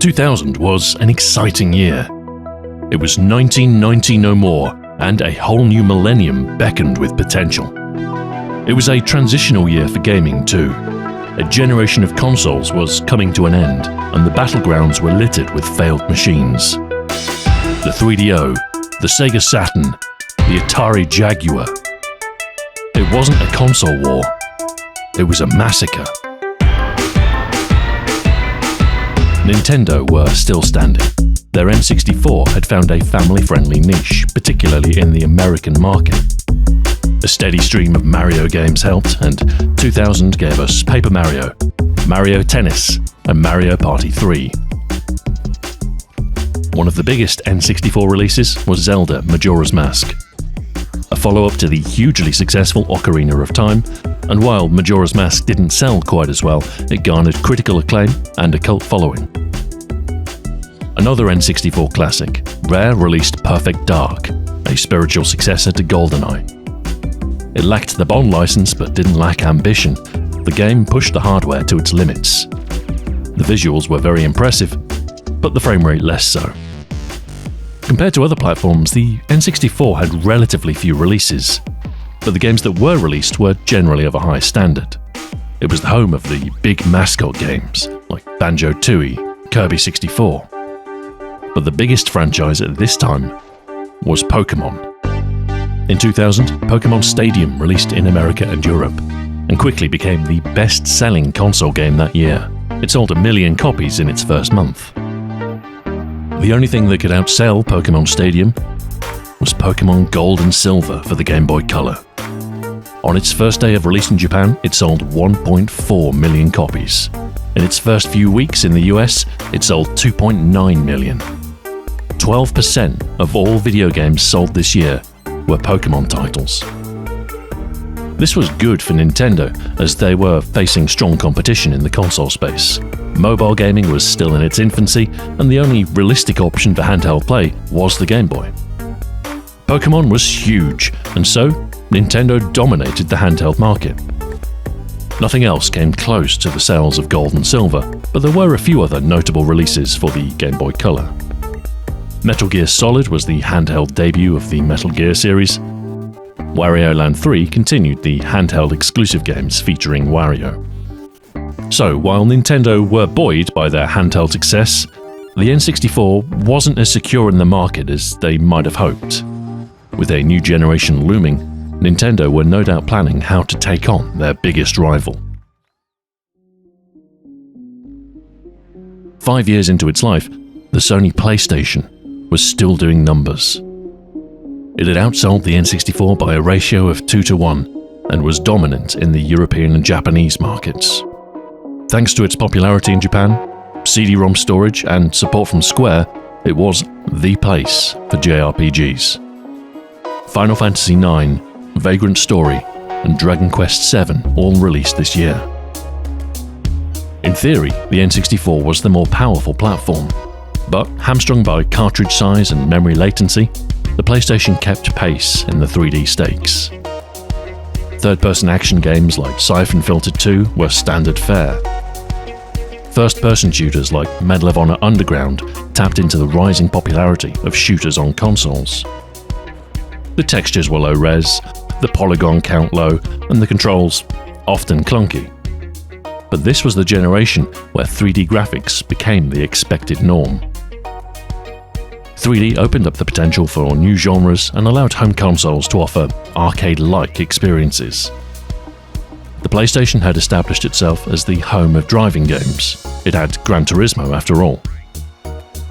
2000 was an exciting year. It was 1990 no more, and a whole new millennium beckoned with potential. It was a transitional year for gaming too. A generation of consoles was coming to an end, and the battlegrounds were littered with failed machines. The 3DO, the Sega Saturn, the Atari Jaguar. It wasn't a console war, it was a massacre. Nintendo were still standing. Their N64 had found a family-friendly niche, particularly in the American market. A steady stream of Mario games helped, and 2000 gave us Paper Mario, Mario Tennis, and Mario Party 3. One of the biggest N64 releases was Zelda Majora's Mask, a follow-up to the hugely successful Ocarina of Time, and while Majora's Mask didn't sell quite as well, it garnered critical acclaim and a cult following. Another N64 classic, Rare released Perfect Dark, a spiritual successor to GoldenEye. It lacked the Bond license but didn't lack ambition. The game pushed the hardware to its limits. The visuals were very impressive, but the frame rate less so. Compared to other platforms, the N64 had relatively few releases, but the games that were released were generally of a high standard. It was the home of the big mascot games, like Banjo-Tooie, Kirby 64. But the biggest franchise at this time was Pokémon. In 2000, Pokémon Stadium released in America and Europe, and quickly became the best-selling console game that year. It sold 1 million copies in its first month. The only thing that could outsell Pokémon Stadium was Pokémon Gold and Silver for the Game Boy Color. On its first day of release in Japan, it sold 1.4 million copies. In its first few weeks in the US, it sold 2.9 million. 12% of all video games sold this year were Pokémon titles. This was good for Nintendo, as they were facing strong competition in the console space. Mobile gaming was still in its infancy, and the only realistic option for handheld play was the Game Boy. Pokémon was huge, and so Nintendo dominated the handheld market. Nothing else came close to the sales of Gold and Silver, but there were a few other notable releases for the Game Boy Color. Metal Gear Solid was the handheld debut of the Metal Gear series. Wario Land 3 continued the handheld exclusive games featuring Wario. So, while Nintendo were buoyed by their handheld success, the N64 wasn't as secure in the market as they might have hoped. With a new generation looming, Nintendo were no doubt planning how to take on their biggest rival. 5 years into its life, the Sony PlayStation was still doing numbers. It had outsold the N64 by a ratio of 2-1 and was dominant in the European and Japanese markets. Thanks to its popularity in Japan, CD-ROM storage and support from Square, it was the place for JRPGs. Final Fantasy IX, Vagrant Story, and Dragon Quest VII all released this year. In theory, the N64 was the more powerful platform, but hamstrung by cartridge size and memory latency, the PlayStation kept pace in the 3D stakes. Third-person action games like Siphon Filter 2 were standard fare. First-person shooters like Medal of Honor Underground tapped into the rising popularity of shooters on consoles. The textures were low-res, the polygon count low, and the controls often clunky. But this was the generation where 3D graphics became the expected norm. 3D opened up the potential for new genres and allowed home consoles to offer arcade-like experiences. The PlayStation had established itself as the home of driving games. It had Gran Turismo after all.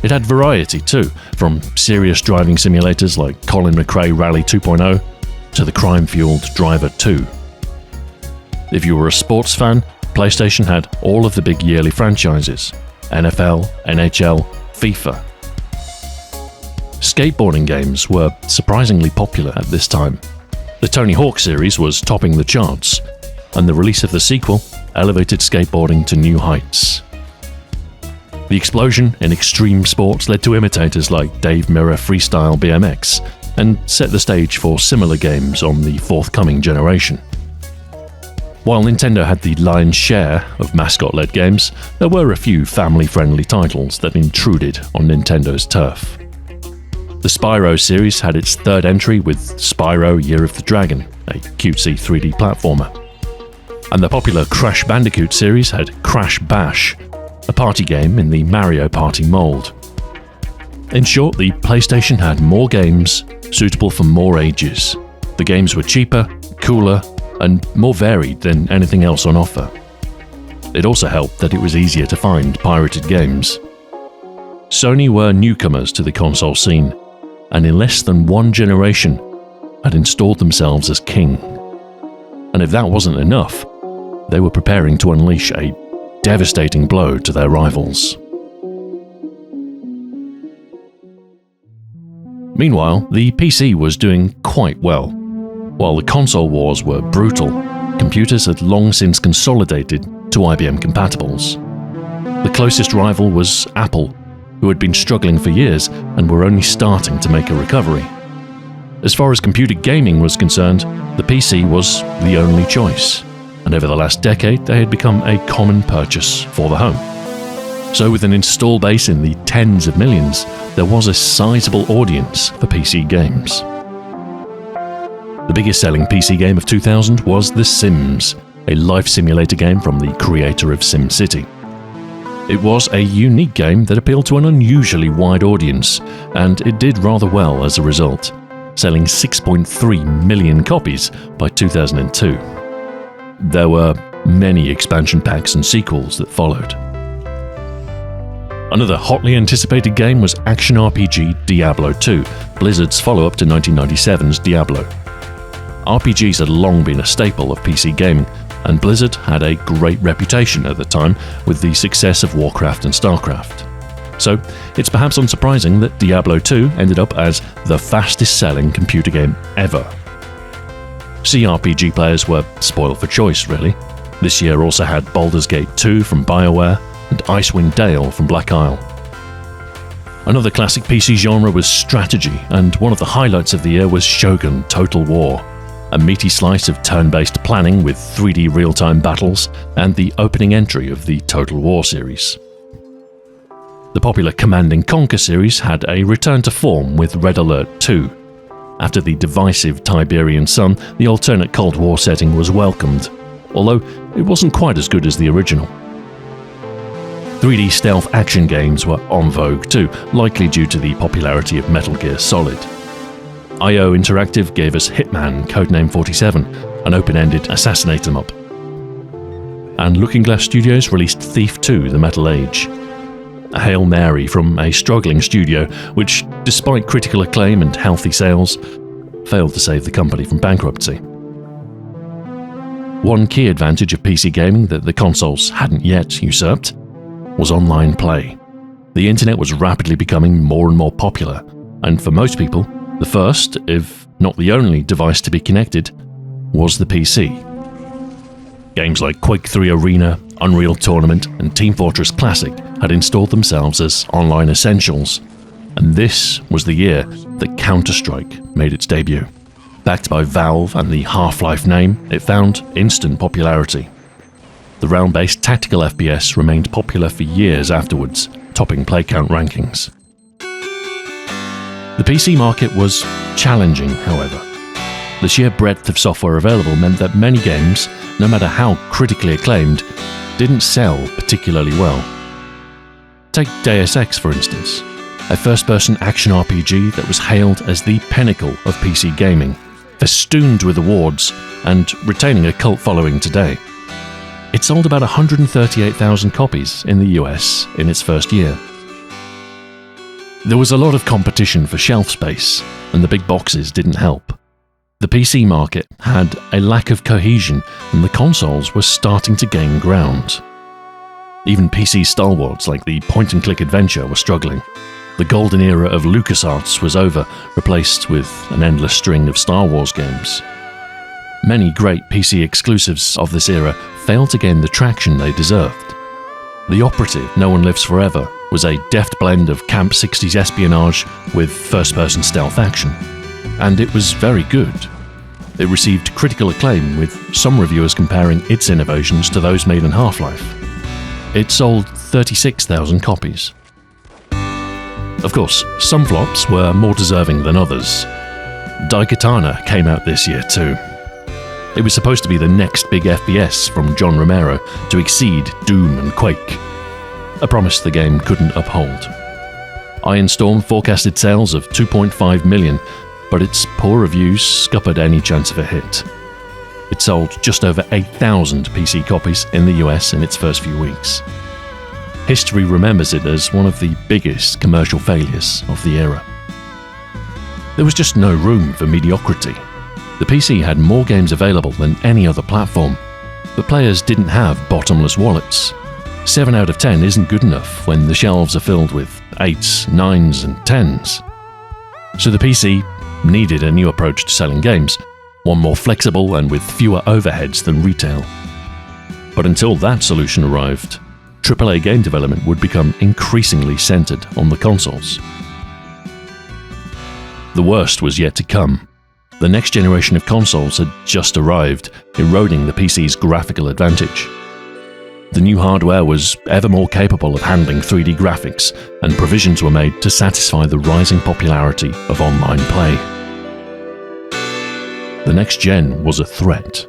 It had variety too, from serious driving simulators like Colin McRae Rally 2.0 to the crime-fueled Driver 2. If you were a sports fan, PlayStation had all of the big yearly franchises: NFL, NHL, FIFA. Skateboarding games were surprisingly popular at this time. The Tony Hawk series was topping the charts, and the release of the sequel elevated skateboarding to new heights. The explosion in extreme sports led to imitators like Dave Mirra Freestyle BMX and set the stage for similar games on the forthcoming generation. While Nintendo had the lion's share of mascot-led games, there were a few family-friendly titles that intruded on Nintendo's turf. The Spyro series had its third entry with Spyro Year of the Dragon, a cutesy 3D platformer. And the popular Crash Bandicoot series had Crash Bash, a party game in the Mario Party mold. In short, the PlayStation had more games suitable for more ages. The games were cheaper, cooler, and more varied than anything else on offer. It also helped that it was easier to find pirated games. Sony were newcomers to the console scene, and in less than one generation had installed themselves as king. And if that wasn't enough, they were preparing to unleash a devastating blow to their rivals. Meanwhile, the PC was doing quite well. While the console wars were brutal, computers had long since consolidated to IBM compatibles. The closest rival was Apple, who had been struggling for years and were only starting to make a recovery. As far as computer gaming was concerned, the PC was the only choice, and over the last decade they had become a common purchase for the home. So with an install base in the tens of millions, there was a sizable audience for PC games. The biggest selling PC game of 2000 was The Sims, a life simulator game from the creator of SimCity. It was a unique game that appealed to an unusually wide audience, and it did rather well as a result, selling 6.3 million copies by 2002. There were many expansion packs and sequels that followed. Another hotly anticipated game was action RPG Diablo 2, Blizzard's follow-up to 1997's Diablo. RPGs had long been a staple of PC gaming, and Blizzard had a great reputation at the time with the success of Warcraft and Starcraft. So, it's perhaps unsurprising that Diablo 2 ended up as the fastest-selling computer game ever. CRPG players were spoiled for choice, really. This year also had Baldur's Gate 2 from BioWare and Icewind Dale from Black Isle. Another classic PC genre was strategy, and one of the highlights of the year was Shogun Total War, a meaty slice of turn-based planning with 3D real-time battles and the opening entry of the Total War series. The popular Command & Conquer series had a return to form with Red Alert 2. After the divisive Tiberian Sun, the alternate Cold War setting was welcomed, although it wasn't quite as good as the original. 3D stealth action games were en vogue too, likely due to the popularity of Metal Gear Solid. IO Interactive gave us Hitman Codename 47, an open-ended assassinate 'em up. And Looking Glass Studios released Thief 2: The Metal Age, a Hail Mary from a struggling studio which, despite critical acclaim and healthy sales, failed to save the company from bankruptcy. One key advantage of PC gaming that the consoles hadn't yet usurped was online play. The internet was rapidly becoming more and more popular, and for most people, the first, if not the only, device to be connected was the PC. Games like Quake 3 Arena, Unreal Tournament, and Team Fortress Classic had installed themselves as online essentials, and this was the year that Counter-Strike made its debut. Backed by Valve and the Half-Life name, it found instant popularity. The round-based tactical FPS remained popular for years afterwards, topping play count rankings. The PC market was challenging, however. The sheer breadth of software available meant that many games, no matter how critically acclaimed, didn't sell particularly well. Take Deus Ex, for instance, a first-person action RPG that was hailed as the pinnacle of PC gaming, festooned with awards, and retaining a cult following today. It sold about 138,000 copies in the US in its first year. There was a lot of competition for shelf space, and the big boxes didn't help. The PC market had a lack of cohesion, and the consoles were starting to gain ground. Even PC stalwarts like the point-and-click adventure were struggling. The golden era of LucasArts was over, replaced with an endless string of Star Wars games. Many great PC exclusives of this era failed to gain the traction they deserved. The operative, No One Lives Forever, was a deft blend of camp 60s espionage with first-person stealth action, and it was very good. It received critical acclaim, with some reviewers comparing its innovations to those made in Half-Life. It sold 36,000 copies. Of course, some flops were more deserving than others. Daikatana came out this year too. It was supposed to be the next big FPS from John Romero to exceed Doom and Quake, a promise the game couldn't uphold. Iron Storm forecasted sales of 2.5 million, but its poor reviews scuppered any chance of a hit. It sold just over 8,000 PC copies in the US in its first few weeks. History remembers it as one of the biggest commercial failures of the era. There was just no room for mediocrity. The PC had more games available than any other platform, but players didn't have bottomless wallets. 7 out of 10 isn't good enough when the shelves are filled with 8s, 9s and 10s. So the PC needed a new approach to selling games, one more flexible and with fewer overheads than retail. But until that solution arrived, AAA game development would become increasingly centered on the consoles. The worst was yet to come. The next generation of consoles had just arrived, eroding the PC's graphical advantage. The new hardware was ever more capable of handling 3D graphics, and provisions were made to satisfy the rising popularity of online play. The next gen was a threat.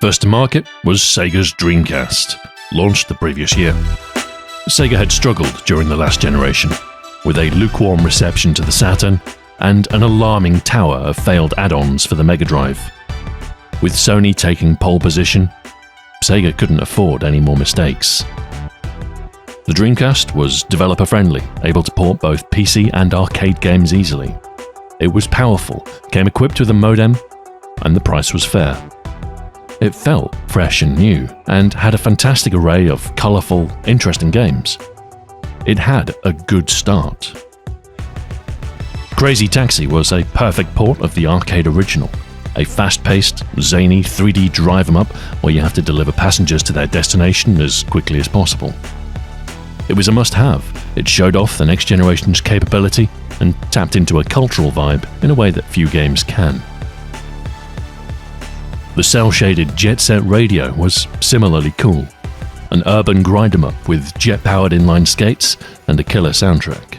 First to market was Sega's Dreamcast, launched the previous year. Sega had struggled during the last generation, with a lukewarm reception to the Saturn and an alarming tower of failed add-ons for the Mega Drive. With Sony taking pole position, Sega couldn't afford any more mistakes. The Dreamcast was developer-friendly, able to port both PC and arcade games easily. It was powerful, came equipped with a modem, and the price was fair. It felt fresh and new, and had a fantastic array of colourful, interesting games. It had a good start. Crazy Taxi was a perfect port of the arcade original, a fast-paced, zany 3D drive-em-up where you have to deliver passengers to their destination as quickly as possible. It was a must-have. It showed off the next generation's capability and tapped into a cultural vibe in a way that few games can. The cel-shaded Jet Set Radio was similarly cool, an urban grind-em-up with jet-powered inline skates and a killer soundtrack.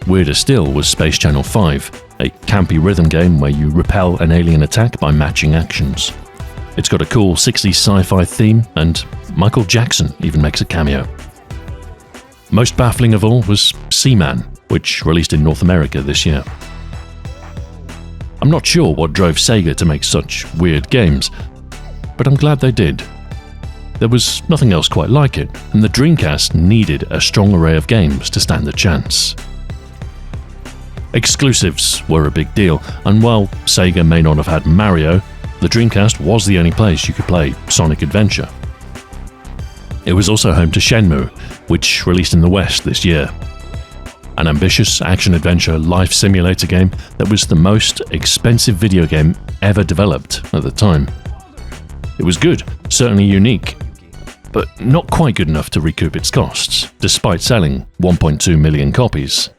Weirder still was Space Channel 5, a campy rhythm game where you repel an alien attack by matching actions. It's got a cool 60s sci-fi theme, and Michael Jackson even makes a cameo. Most baffling of all was Seaman, which released in North America this year. I'm not sure what drove Sega to make such weird games, but I'm glad they did. There was nothing else quite like it, and the Dreamcast needed a strong array of games to stand a chance. Exclusives were a big deal, and while Sega may not have had Mario, the Dreamcast was the only place you could play Sonic Adventure. It was also home to Shenmue, which released in the West this year. An ambitious action-adventure life simulator game that was the most expensive video game ever developed at the time. It was good, certainly unique, but not quite good enough to recoup its costs, despite selling 1.2 million copies.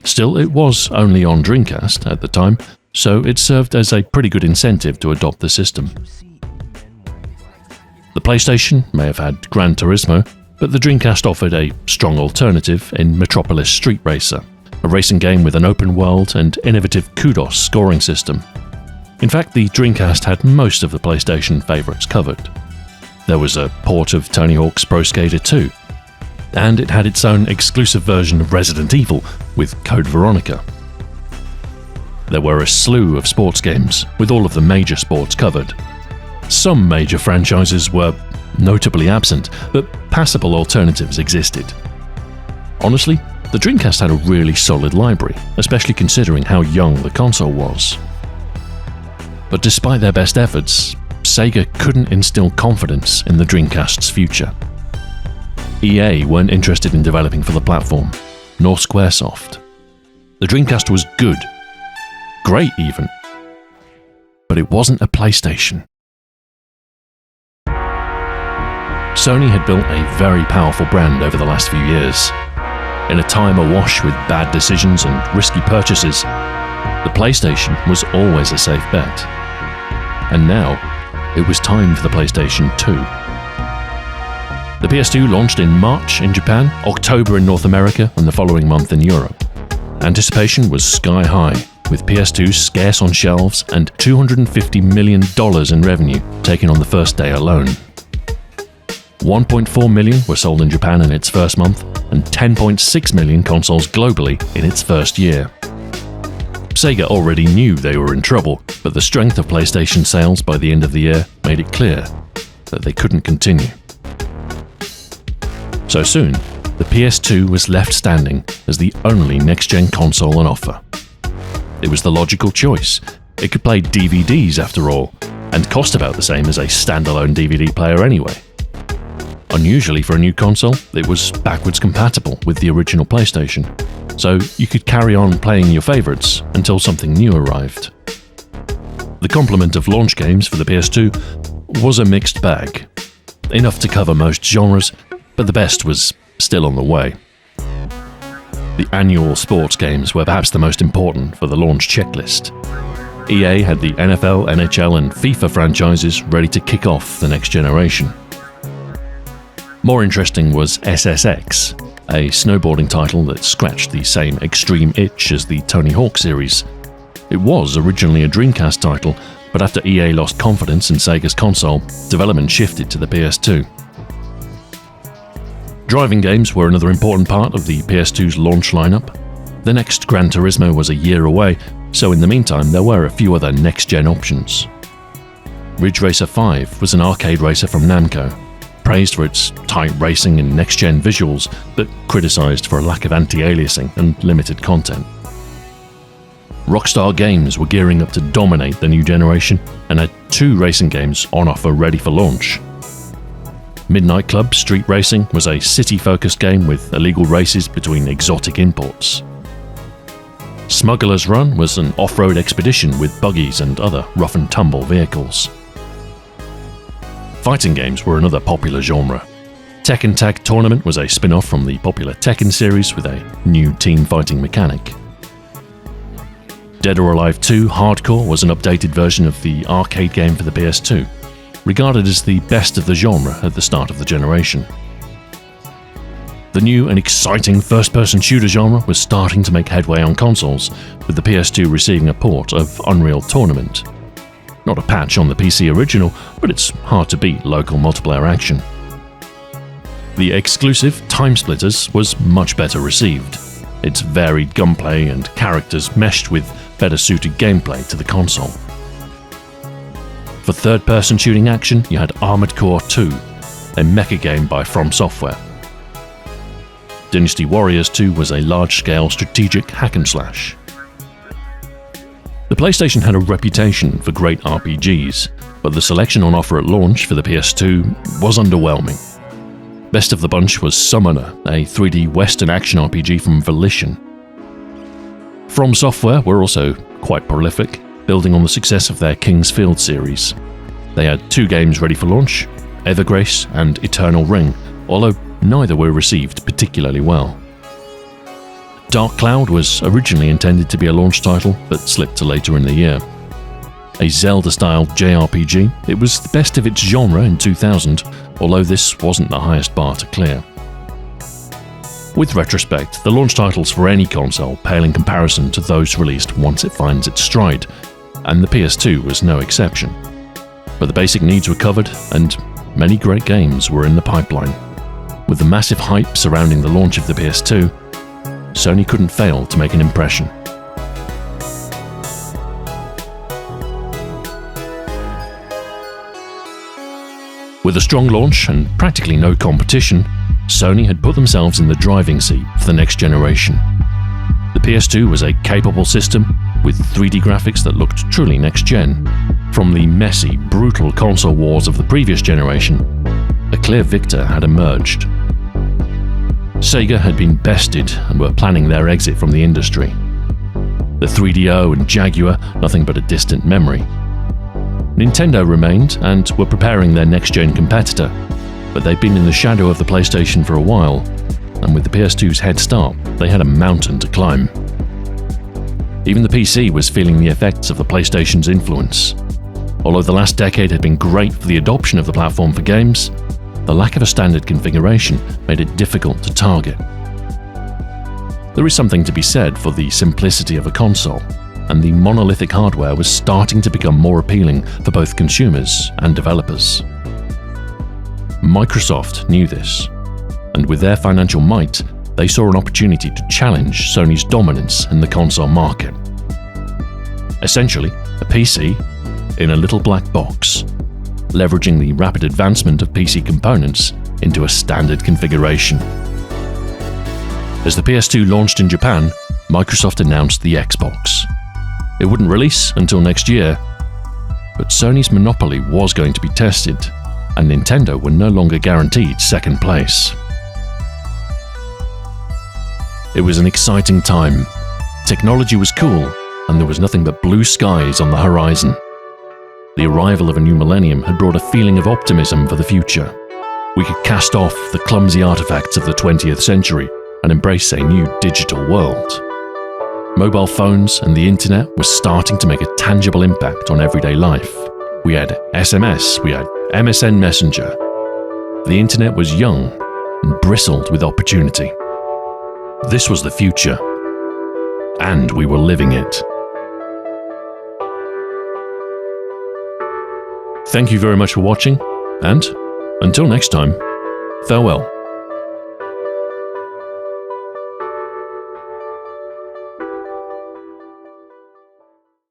Still, it was only on Dreamcast at the time, so it served as a pretty good incentive to adopt the system. The PlayStation may have had Gran Turismo, but the Dreamcast offered a strong alternative in Metropolis Street Racer, a racing game with an open world and innovative kudos scoring system. In fact, the Dreamcast had most of the PlayStation favourites covered. There was a port of Tony Hawk's Pro Skater 2, and it had its own exclusive version of Resident Evil with Code Veronica. There were a slew of sports games, with all of the major sports covered. Some major franchises were notably absent, but passable alternatives existed. Honestly, the Dreamcast had a really solid library, especially considering how young the console was. But despite their best efforts, Sega couldn't instill confidence in the Dreamcast's future. EA weren't interested in developing for the platform, nor Squaresoft. The Dreamcast was good, great even, but it wasn't a PlayStation. Sony had built a very powerful brand over the last few years. In a time awash with bad decisions and risky purchases, the PlayStation was always a safe bet. And now, it was time for the PlayStation 2. The PS2 launched in March in Japan, October in North America, and the following month in Europe. Anticipation was sky high, with PS2 scarce on shelves and $250 million in revenue taken on the first day alone. 1.4 million were sold in Japan in its first month, and 10.6 million consoles globally in its first year. Sega already knew they were in trouble, but the strength of PlayStation sales by the end of the year made it clear that they couldn't continue. So soon, the PS2 was left standing as the only next-gen console on offer. It was the logical choice. It could play DVDs after all, and cost about the same as a standalone DVD player anyway. Unusually for a new console, it was backwards compatible with the original PlayStation, so you could carry on playing your favourites until something new arrived. The complement of launch games for the PS2 was a mixed bag. Enough to cover most genres, but the best was still on the way. The annual sports games were perhaps the most important for the launch checklist. EA had the NFL, NHL and FIFA franchises ready to kick off the next generation. More interesting was SSX, a snowboarding title that scratched the same extreme itch as the Tony Hawk series. It was originally a Dreamcast title, but after EA lost confidence in Sega's console, development shifted to the PS2. Driving games were another important part of the PS2's launch lineup. The next Gran Turismo was a year away, so in the meantime there were a few other next-gen options. Ridge Racer 5 was an arcade racer from Namco, praised for its tight racing and next-gen visuals, but criticised for a lack of anti-aliasing and limited content. Rockstar Games were gearing up to dominate the new generation and had 2 racing games on offer ready for launch. Midnight Club Street Racing was a city-focused game with illegal races between exotic imports. Smuggler's Run was an off-road expedition with buggies and other rough-and-tumble vehicles. Fighting games were another popular genre. Tekken Tag Tournament was a spin-off from the popular Tekken series with a new team fighting mechanic. Dead or Alive 2 Hardcore was an updated version of the arcade game for the PS2, regarded as the best of the genre at the start of the generation. The new and exciting first-person shooter genre was starting to make headway on consoles, with the PS2 receiving a port of Unreal Tournament. Not a patch on the PC original, but it's hard to beat local multiplayer action. The exclusive Time Splitters was much better received. Its varied gunplay and characters meshed with better suited gameplay to the console. For third-person shooting action, you had Armored Core 2, a mecha game by From Software. Dynasty Warriors 2 was a large-scale strategic hack-and-slash. The PlayStation had a reputation for great RPGs, but the selection on offer at launch for the PS2 was underwhelming. Best of the bunch was Summoner, a 3D Western action RPG from Volition. From Software were also quite prolific, building on the success of their King's Field series. They had 2 games ready for launch, Evergrace and Eternal Ring, although neither were received particularly well. Dark Cloud was originally intended to be a launch title, but slipped to later in the year. A Zelda-style JRPG, it was the best of its genre in 2000, although this wasn't the highest bar to clear. With retrospect, the launch titles for any console pale in comparison to those released once it finds its stride, and the PS2 was no exception. But the basic needs were covered, and many great games were in the pipeline. With the massive hype surrounding the launch of the PS2, Sony couldn't fail to make an impression. With a strong launch and practically no competition, Sony had put themselves in the driving seat for the next generation. The PS2 was a capable system with 3D graphics that looked truly next-gen. From the messy, brutal console wars of the previous generation, a clear victor had emerged. Sega had been bested and were planning their exit from the industry. The 3DO and Jaguar, nothing but a distant memory. Nintendo remained and were preparing their next-gen competitor, But they'd been in the shadow of the PlayStation for a while, and with the PS2's head start, they had a mountain to climb. Even the PC was feeling the effects of the PlayStation's influence. Although the last decade had been great for the adoption of the platform for games, the lack of a standard configuration made it difficult to target. There is something to be said for the simplicity of a console, and the monolithic hardware was starting to become more appealing for both consumers and developers. Microsoft knew this, and with their financial might, they saw an opportunity to challenge Sony's dominance in the console market. Essentially, a PC in a little black box, leveraging the rapid advancement of PC components into a standard configuration. As the PS2 launched in Japan, Microsoft announced the Xbox. It wouldn't release until next year, but Sony's monopoly was going to be tested, and Nintendo were no longer guaranteed second place. It was an exciting time. Technology was cool, and there was nothing but blue skies on the horizon. The arrival of a new millennium had brought a feeling of optimism for the future. We could cast off the clumsy artifacts of the 20th century and embrace a new digital world. Mobile phones and the internet were starting to make a tangible impact on everyday life. We had SMS, we had MSN Messenger. The internet was young and bristled with opportunity. This was the future, and we were living it. Thank you very much for watching, and until next time, farewell.